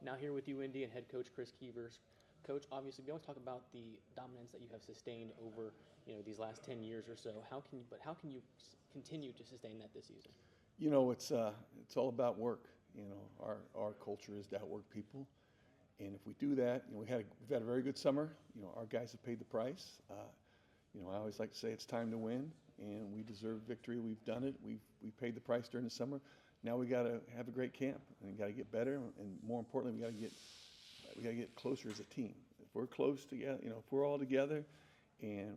Now here with UIndy and head coach Chris Keevers. Coach, obviously we always talk about the dominance that you have sustained over these last 10 years or so. How can you continue to sustain that this season? It's all about work. Our culture is to outwork people, and if we do that, we've had a very good summer. Our guys have paid the price. I always like to say it's time to win, and we deserve victory. We've done it. We've paid the price during the summer. Now we got to have a great camp, and we got to get better, and more importantly, we got to get closer as a team. If we're close together, if we're all together, and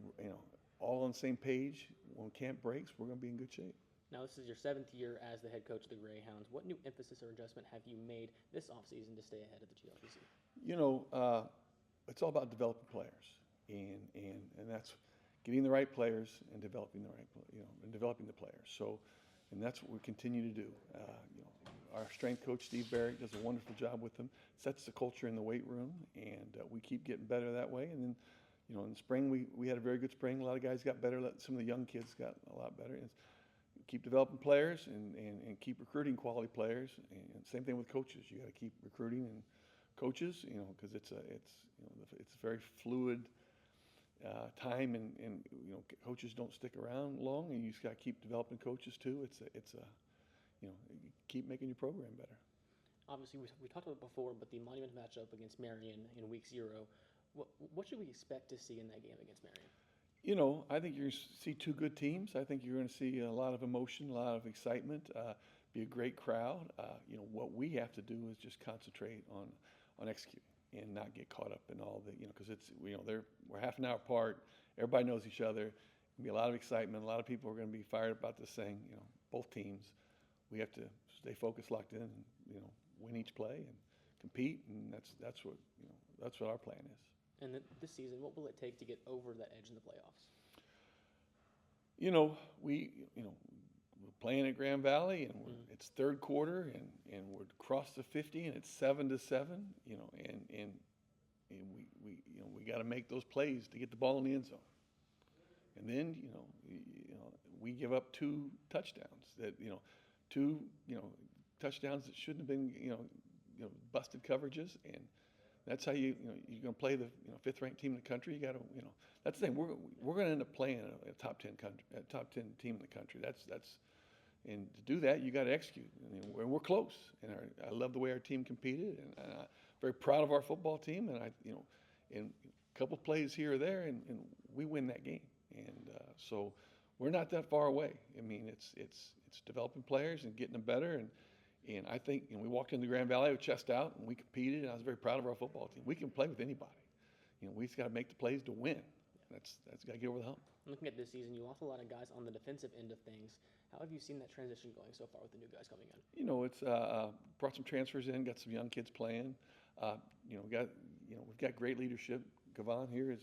all on the same page, when camp breaks, we're going to be in good shape. Now this is your 7th year as the head coach of the Greyhounds. What new emphasis or adjustment have you made this offseason to stay ahead of the GLVC? It's all about developing players, and that's getting the right players and developing the players. So, and that's what we continue to do. Our strength coach Steve Barrett does a wonderful job with them. Sets the culture in the weight room, and we keep getting better that way. And then, in the spring we had a very good spring. A lot of guys got better. Some of the young kids got a lot better. And keep developing players and keep recruiting quality players. And same thing with coaches. You got to keep recruiting and coaches. Because it's a very fluid time, and coaches don't stick around long, and you just got to keep developing coaches too. Keep making your program better. Obviously, we talked about it before, but the monument matchup against Marion in week 0, what should we expect to see in that game against Marion? I think you're going to see two good teams. I think you're going to see a lot of emotion, a lot of excitement, be a great crowd. What we have to do is just concentrate on executing and not get caught up in all the, because we're half an hour apart. Everybody knows each other. There'll be a lot of excitement. A lot of people are going to be fired about this thing. Both teams. We have to stay focused, locked in, and win each play and compete. And that's what our plan is. And this season, what will it take to get over that edge in the playoffs? We're playing at Grand Valley, and it's third quarter, and we're across the 50, and it's 7-7. And we got to make those plays to get the ball in the end zone. And then we give up 2 touchdowns touchdowns that shouldn't have been busted coverages, and that's how you're going to play the 5th-ranked team in the country. You got to that's the thing. We're going to end up playing a top 10 team in the country. And to do that, you got to execute. We're close, and I love the way our team competed, and I'm very proud of our football team. And in a couple plays here or there, and we win that game. And so we're not that far away. It's developing players and getting them better. And I think we walked into Grand Valley with chest out, and we competed, and I was very proud of our football team. We can play with anybody. We just got to make the plays to win. That's got to get over the hump. Looking at this season, you lost a lot of guys on the defensive end of things. How have you seen that transition going so far with the new guys coming in? It's brought some transfers in, got some young kids playing. We've got great leadership. Givan here is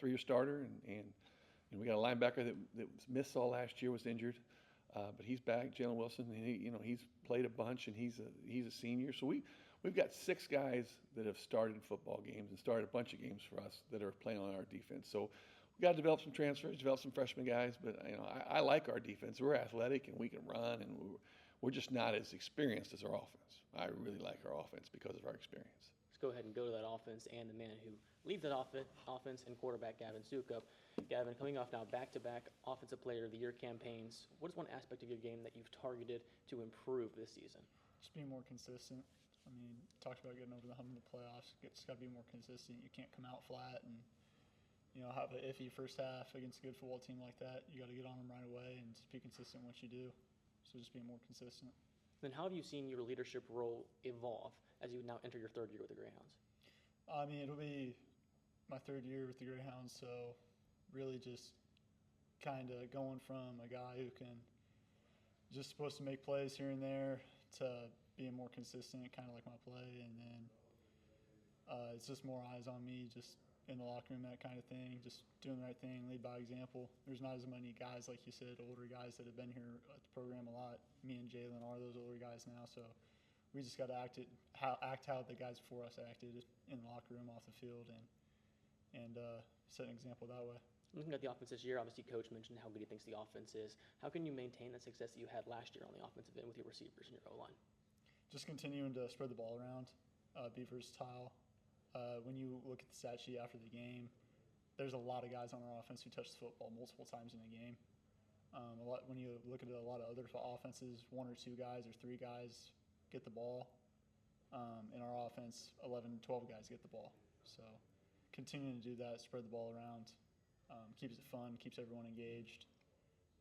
3-year starter, and we got a linebacker that missed all last year, was injured. But he's back, Jalyn Wilson, and he's played a bunch, and he's a senior. So we've got 6 guys that have started football games and started a bunch of games for us that are playing on our defense. So we got to develop some transfers, develop some freshman guys. But I like our defense. We're athletic and we can run, and we're just not as experienced as our offense. I really like our offense because of our experience. Let's go ahead and go to that offense and the man who leads that offense and quarterback Gavin Sukup. Gavin, coming off now back-to-back Offensive Player of the Year campaigns, what is one aspect of your game that you've targeted to improve this season? Just being more consistent. Talked about getting over the hump in the playoffs. Just got to be more consistent. You can't come out flat and have an iffy first half against a good football team like that. You got to get on them right away and just be consistent in what you do. So just being more consistent. Then how have you seen your leadership role evolve as you now enter your 3rd year with the Greyhounds? It'll be my 3rd year with the Greyhounds, so really just kind of going from a guy who can just supposed to make plays here and there to being more consistent, kind of like my play, and then it's just more eyes on me, just in the locker room, that kind of thing, just doing the right thing, lead by example. There's not as many guys, like you said, older guys that have been here at the program a lot. Me and Jalyn are those older guys now, so we just got to act how the guys before us acted in the locker room, off the field, and set an example that way. Looking at the offense this year, obviously Coach mentioned how good he thinks the offense is. How can you maintain the success that you had last year on the offensive end with your receivers and your O-line? Just continuing to spread the ball around. be versatile. When you look at the stat sheet after the game, there's a lot of guys on our offense who touch the football multiple times in a game. When you look at a lot of other offenses, 1 or 2 guys or 3 guys get the ball. In our offense, 11, 12 guys get the ball. So continuing to do that, spread the ball around, keeps it fun, keeps everyone engaged,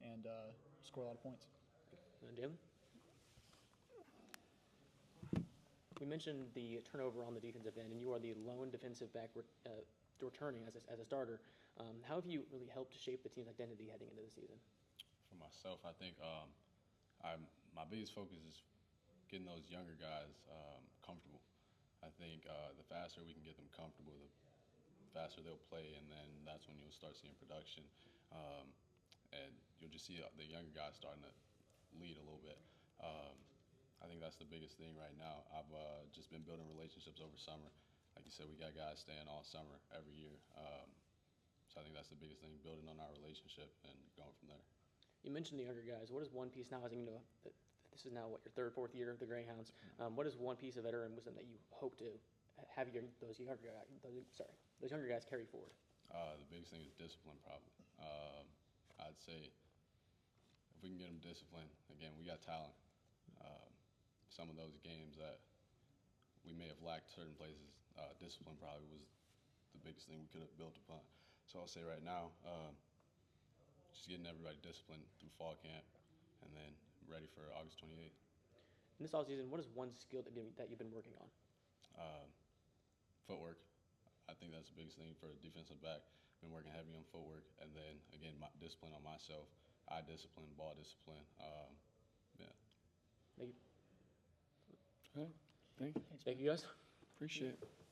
and score a lot of points. Jalyn? We mentioned the turnover on the defensive end, and you are the lone defensive back returning as a starter. How have you really helped shape the team's identity heading into the season? For myself, I think my biggest focus is getting those younger guys comfortable. I think the faster we can get them comfortable, the faster they'll play, and then that's when you'll start seeing production. And you'll just see the younger guys starting to lead a little bit. I think that's the biggest thing right now. I've just been building relationships over summer. Like you said, we got guys staying all summer, every year. So I think that's the biggest thing, building on our relationship and going from there. You mentioned the younger guys. What is one piece now, as you know, this is now, your 3rd, 4th year of the Greyhounds. What is one piece of veteran wisdom that you hope to have those younger guys carry forward? The biggest thing is discipline, probably. I'd say if we can get them disciplined, again, we got talent. Some of those games that we may have lacked certain places, discipline probably was the biggest thing we could have built upon. So I'll say right now, just getting everybody disciplined through fall camp and then ready for August 28th. In this offseason, what is one skill that you've been working on? Footwork. I think that's the biggest thing for a defensive back. Been working heavy on footwork, and then, again, my discipline on myself, eye discipline, ball discipline. Yeah. Thank you. All right. Thank you. Thank you, guys. Appreciate it.